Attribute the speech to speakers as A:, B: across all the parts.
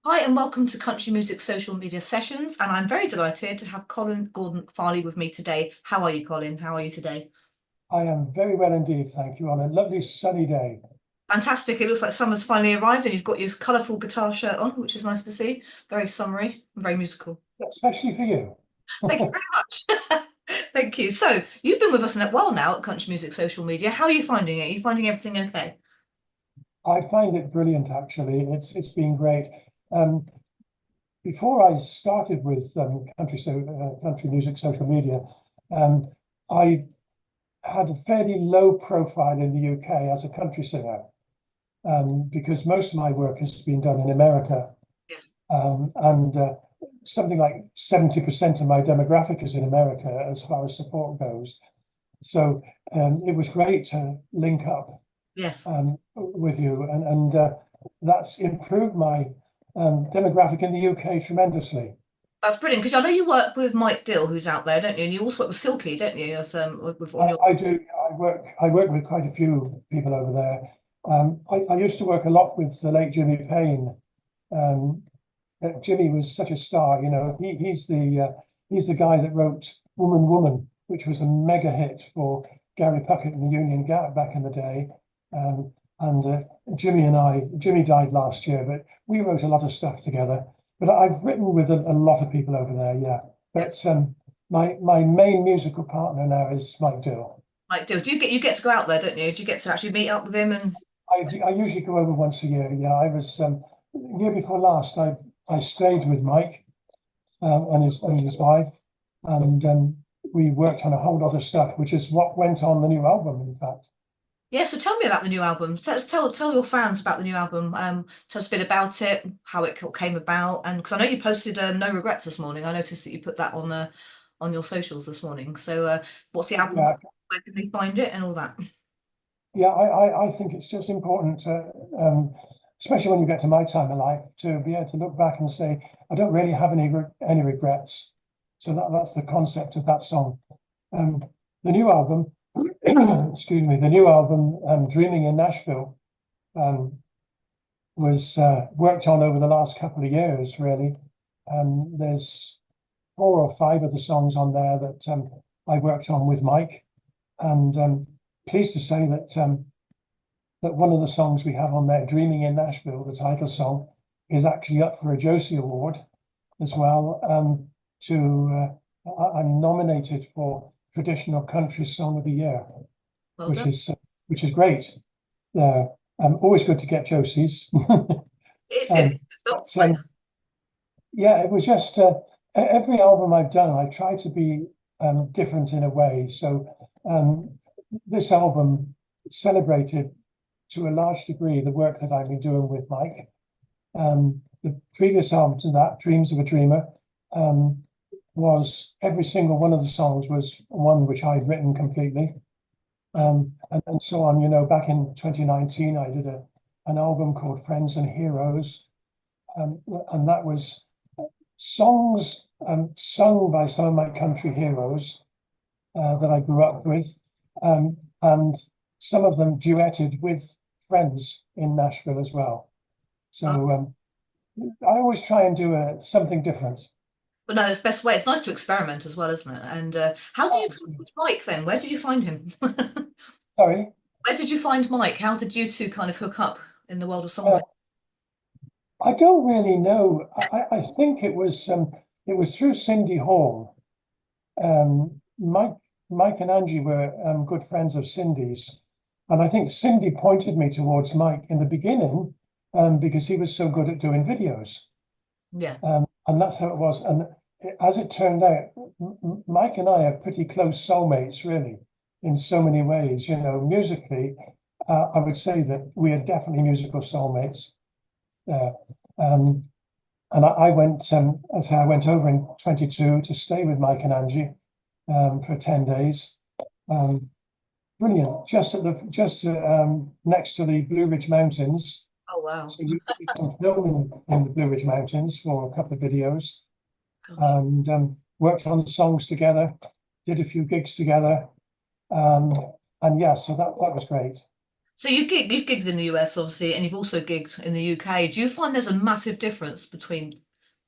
A: Hi and welcome to Country Music Social Media Sessions, and I'm very delighted to have Colin Gordon Farleigh with me today. How are you, Colin? How are you today?
B: I am very well indeed, thank you, on a lovely sunny day,
A: Fantastic. It looks like summer's finally arrived and you've got your colourful guitar shirt on, which is nice to see. Very summery and very musical.
B: especially for you.
A: Thank you very much. Thank you. So, you've been with us a while now at Country Music Social Media. How are you finding it? Are you finding everything okay?
B: I find it brilliant, actually. It's been great. Um, Before I started with country music social media, um, I had a fairly low profile in the UK as a country singer, because most of my work has been done in America,
A: Yes.
B: and something like 70% of my demographic is in America as far as support goes. So it was great to link up
A: Yes.
B: with you, and that's improved my demographic in the UK tremendously.
A: That's brilliant because I know you work with Mike Dill, who's out there, don't you? And you also work with Silky, don't you? As on your
B: I do. I work with quite a few people over there. I used to work a lot with the late Jimmy Payne. Um, Jimmy was such a star. He's the guy that wrote "Woman, Woman," which was a mega hit for Gary Puckett and the Union Gap back in the day. Um, and Jimmy died last year, but we wrote a lot of stuff together. But I've written with a lot of people over there, yeah.
A: yes,
B: But my main musical partner now is Mike Dill.
A: Mike Dill. Do you get to go out there, don't you? Do you get to actually meet up with him and
B: I usually go over once a year. Yeah, I was year before last. I stayed with Mike and his wife, and we worked on a whole lot of stuff, which is what went on the new album, in fact.
A: yeah, so tell me about the new album. Tell your fans about the new album. Tell us a bit about it, how it came about, and because I know you posted No Regrets this morning. I noticed that you put that on your socials this morning. So, what's the album
B: Yeah,
A: called? Where can they find it, and all that?
B: yeah. I think it's just important to, especially when you get to my time of life, to be able to look back and say, I don't really have any regrets. So that's the concept of that song. Um, the new album, excuse me, the new album, Dreaming in Nashville. Um, was worked on over the last couple of years, really. There's 4 or 5 of the songs on there that I worked on with Mike, and pleased to say that one of the songs we have on there, "Dreaming in Nashville," the title song, is actually up for a Josie Award as well. I'm nominated for Traditional Country Song of the Year,
A: Well
B: which
A: done.
B: is which is great. Uh, Always good to get Josies.
A: It's good.
B: Um, but yeah, it was just every album I've done, I try to be different in a way. So this album celebrated to a large degree the work that I've been doing with Mike. The previous album to that, Dreams of a Dreamer, um, was every single one of the songs was one which I'd written completely. And so on. Back in 2019, I did an album called Friends and Heroes, and that was songs sung by some of my country heroes that I grew up with, and some of them duetted with friends in Nashville as well.
A: uh,
B: So I always try and do something different.
A: but no, it's the best way. It's nice to experiment as well, isn't it? And how did you
B: Oh,
A: come with Mike then? Where did you find him?
B: sorry.
A: Where did you find Mike? How did you two kind of hook up in the world of
B: Uh,
A: songwriting?
B: I don't really know. I think it was through Cindy Hall. Mike and Angie were good friends of Cindy's, and I think Cindy pointed me towards Mike in the beginning, because he was so good at doing videos,
A: Yeah.
B: and that's how it was. And as it turned out, Mike and I are pretty close soulmates, really, in so many ways. Musically, I would say that we are definitely musical soulmates. Uh, um, and I went, as I went over in 22 to stay with Mike and Angie for 10 days. Um, Brilliant. Just next to the Blue Ridge Mountains.
A: Oh wow.
B: So we did some filming in the Blue Ridge Mountains for a couple of videos,
A: Gosh.
B: and worked on songs together, did a few gigs together. Um, and yeah, so that was great.
A: So you've gigged in the US obviously, and you've also gigged in the UK. Do you find there's a massive difference between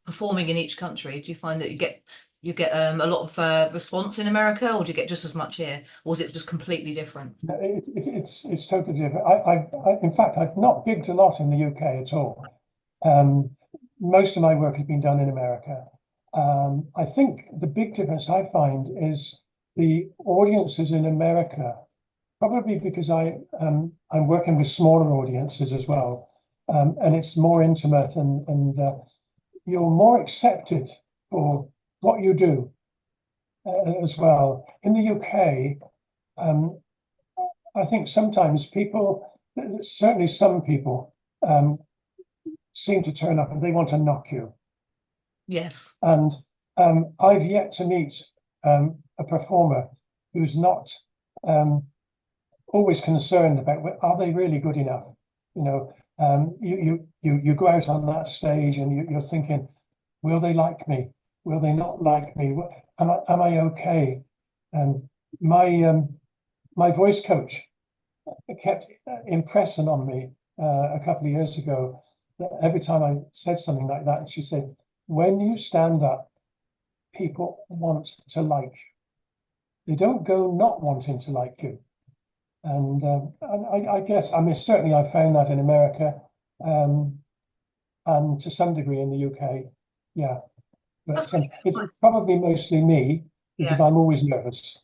A: performing in each country? Do you find that you get a lot of response in America, or do you get just as much here, or is it just completely different?
B: No, it's totally different. In fact, I've not gigged a lot in the UK at all. Um, Most of my work has been done in America. I think the big difference I find is the audiences in America, probably because I'm working with smaller audiences as well, and it's more intimate and you're more accepted for what you do as well. In the UK, um, I think sometimes people, certainly some people, seem to turn up and they want to knock you.
A: Yes.
B: And I've yet to meet a performer who's not always concerned about are they really good enough? You know, you go out on that stage and you're thinking, will they like me? Will they not like me? Am I okay? And my voice coach kept impressing on me a couple of years ago that every time I said something like that, she said, when you stand up, people want to like you. They don't go not wanting to like you. And I guess, I mean, certainly I found that in America, um, and to some degree in the UK. Yeah,
A: That's
B: but
A: really good.
B: it's probably mostly me
A: Yeah.
B: because I'm always nervous.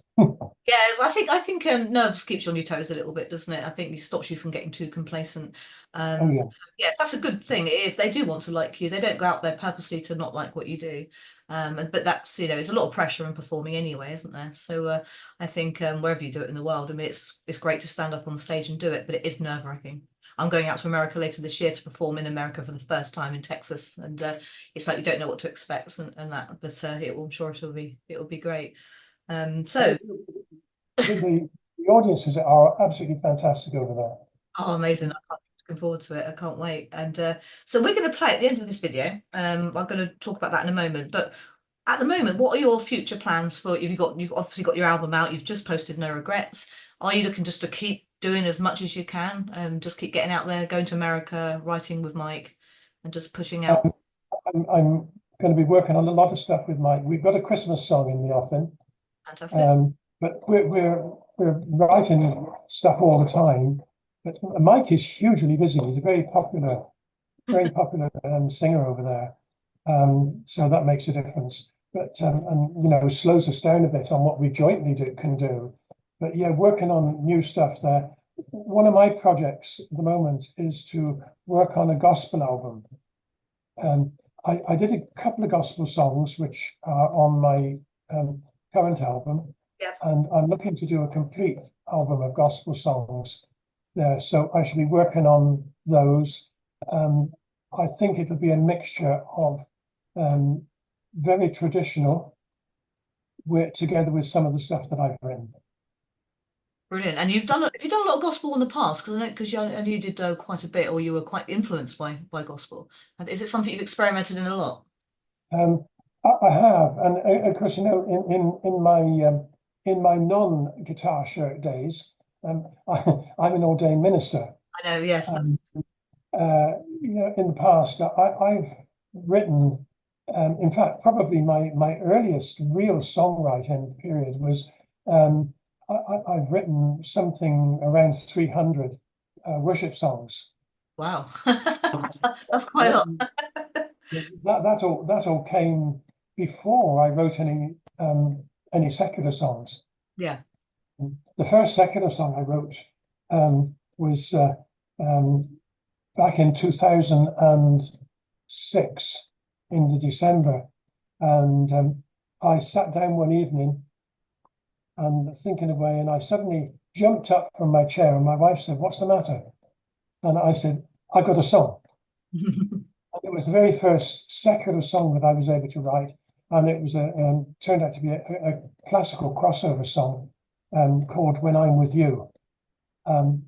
A: Yes, I think nerves keeps you on your toes a little bit, doesn't it? I think it stops you from getting too complacent.
B: Oh yeah.
A: So yes, that's a good thing. It is. They do want to like you. They don't go out there purposely to not like what you do. But that's, there's a lot of pressure in performing anyway, isn't there? So I think wherever you do it in the world, I mean, it's great to stand up on stage and do it, but it is nerve-wracking. I'm going out to America later this year to perform in America for the first time in Texas, and it's like you don't know what to expect and that, but I'm sure it'll be great. So.
B: The audiences are absolutely fantastic over there.
A: Oh, amazing. Looking forward to it. I can't wait. And so we're going to play at the end of this video. I'm going to talk about that in a moment. But at the moment, what are your future plans for, you've obviously got your album out, you've just posted No Regrets. Are you looking just to keep doing as much as you can and just keep getting out there, going to America, writing with Mike and just pushing out?
B: Um, I'm going to be working on a lot of stuff with Mike. We've got a Christmas song in the offing,
A: Fantastic.
B: but we're writing stuff all the time. But Mike is hugely busy. He's a very popular singer over there. So that makes a difference. But and slows us down a bit on what we jointly can do. But yeah, working on new stuff there. One of my projects at the moment is to work on a gospel album. Um, I did a couple of gospel songs which are on my current album,
A: Yeah.
B: and I'm looking to do a complete album of gospel songs there. So I should be working on those. I think it'll be a mixture of um, very traditional together with some of the stuff that I've written.
A: Brilliant. And have you done a lot of gospel in the past? Because I know you did quite a bit, or you were quite influenced by gospel. Is it something you've experimented in a lot?
B: Um, I have, and of course, in my non-guitar shirt days, I'm an ordained minister.
A: I know, yes.
B: Um, in the past, I've written, in fact, probably my earliest real songwriting period was I've written something around 300 worship songs.
A: Wow. That's quite a
B: That,
A: lot.
B: that all came before I wrote any secular songs.
A: Yeah.
B: The first secular song I wrote was back in 2006 in the December, and I sat down one evening and thinking away, and I suddenly jumped up from my chair, and my wife said, "What's the matter?" And I said, "I got a song." And it was the very first secular song that I was able to write, and it was turned out to be a classical crossover song called "When I'm With You." Um,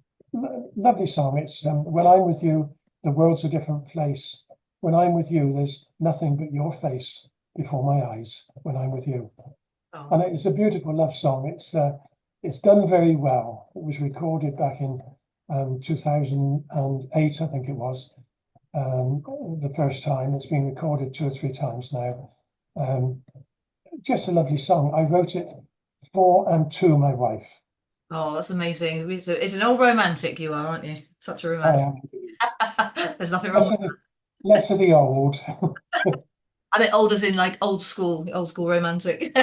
B: Lovely song. It's when I'm with you, the world's a different place. When I'm with you, there's nothing but your face before my eyes. When I'm with you, and
A: Oh,
B: it's a beautiful love song. It's done very well. It was recorded back in 2008, I think it was, the first time. It's been recorded 2 or 3 times now. Just a lovely song. I wrote it for and to my wife.
A: Oh, that's amazing. It's an old romantic you are, aren't you? Such a
B: I
A: romantic.
B: am.
A: There's nothing wrong with that.
B: Less of the old.
A: I mean, old as in like old school romantic.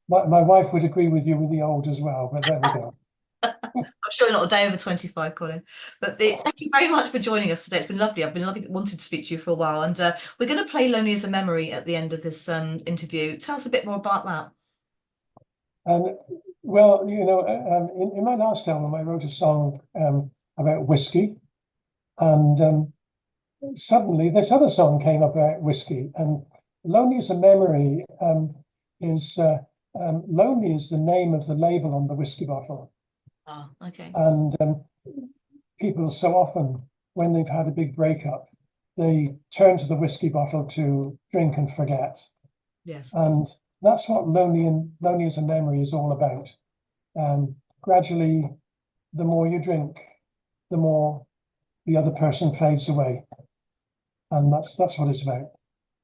B: My wife would agree with you with the old as well, but there we go.
A: I'm sure you're not a day over 25, Colin. But thank you very much for joining us today. It's been lovely. I've been wanting to speak to you for a while, and we're going to play "Lonely as a Memory" at the end of this interview. Tell us a bit more about that.
B: Well, you know, in my last album, I wrote a song about whiskey, and suddenly this other song came up about whiskey, and "Lonely as a Memory" is "Lonely" is the name of the label on the whiskey bottle.
A: Oh, okay.
B: And people so often, when they've had a big breakup, they turn to the whiskey bottle to drink and forget.
A: Yes.
B: And that's what Lonely as a Memory is all about. Gradually, the more you drink, the more the other person fades away. And that's what it's about.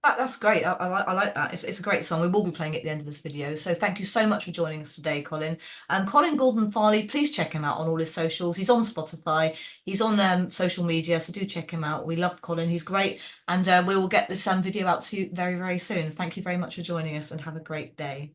A: That's great. I like that. It's a great song. We will be playing it at the end of this video. So thank you so much for joining us today, Colin. Colin Gordon Farleigh, please check him out on all his socials. He's on Spotify. He's on social media, so do check him out. We love Colin. He's great. And we will get this video out to you very, very soon. Thank you very much for joining us, and have a great day.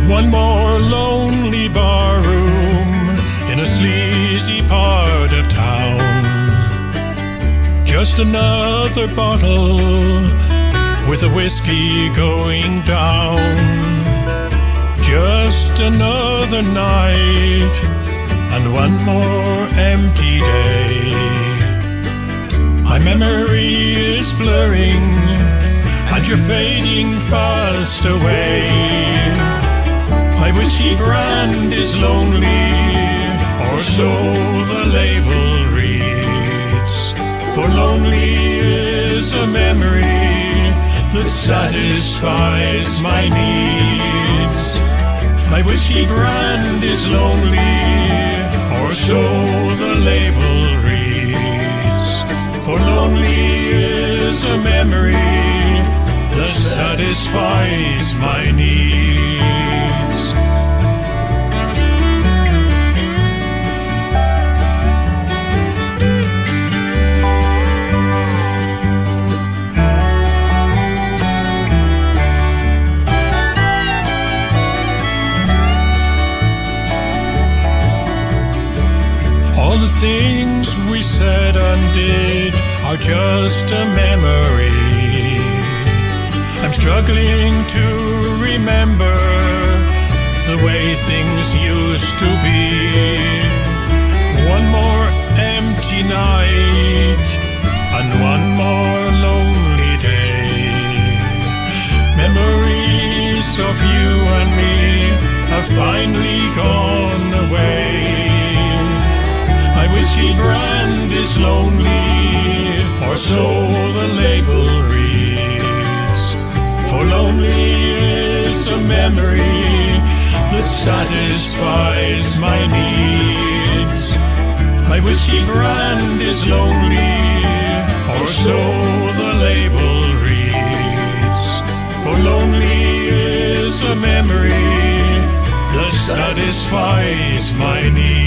C: One more lonely bar room in a sleazy part of town. Just another bottle with the whiskey going down. Just another night and one more empty day. My memory is blurring and you're fading fast away. My whiskey brand is lonely, or so the label reads. For lonely is a memory that satisfies my needs. My whiskey brand is lonely, or so the label reads. For lonely is a memory that satisfies my needs. All the things we said and did are just a memory. I'm struggling to remember the way things used to be. One more empty night and one more lonely day. Memories of you and me have finally gone away. My whiskey brand is lonely, or so the label reads. For lonely is a memory that satisfies my needs. My whiskey brand is lonely, or so the label reads. For lonely is a memory that satisfies my needs.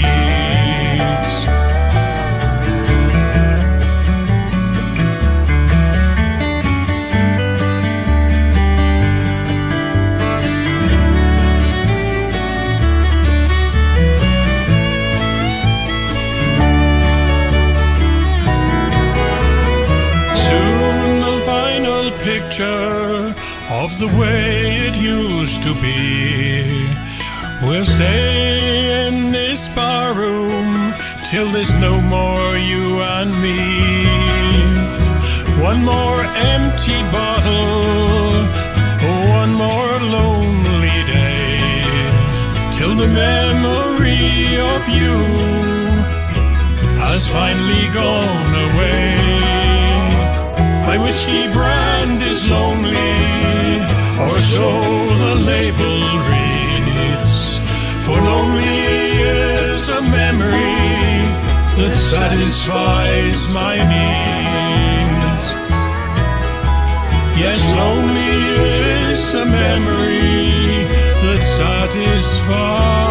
C: Picture of the way it used to be. We'll stay in this bar room till there's no more you and me. One more empty bottle, one more lonely day, till the memory of you has finally gone away. My whiskey brand is lonely, or so the label reads. For lonely is a memory that satisfies my needs. Yes, lonely is a memory that satisfies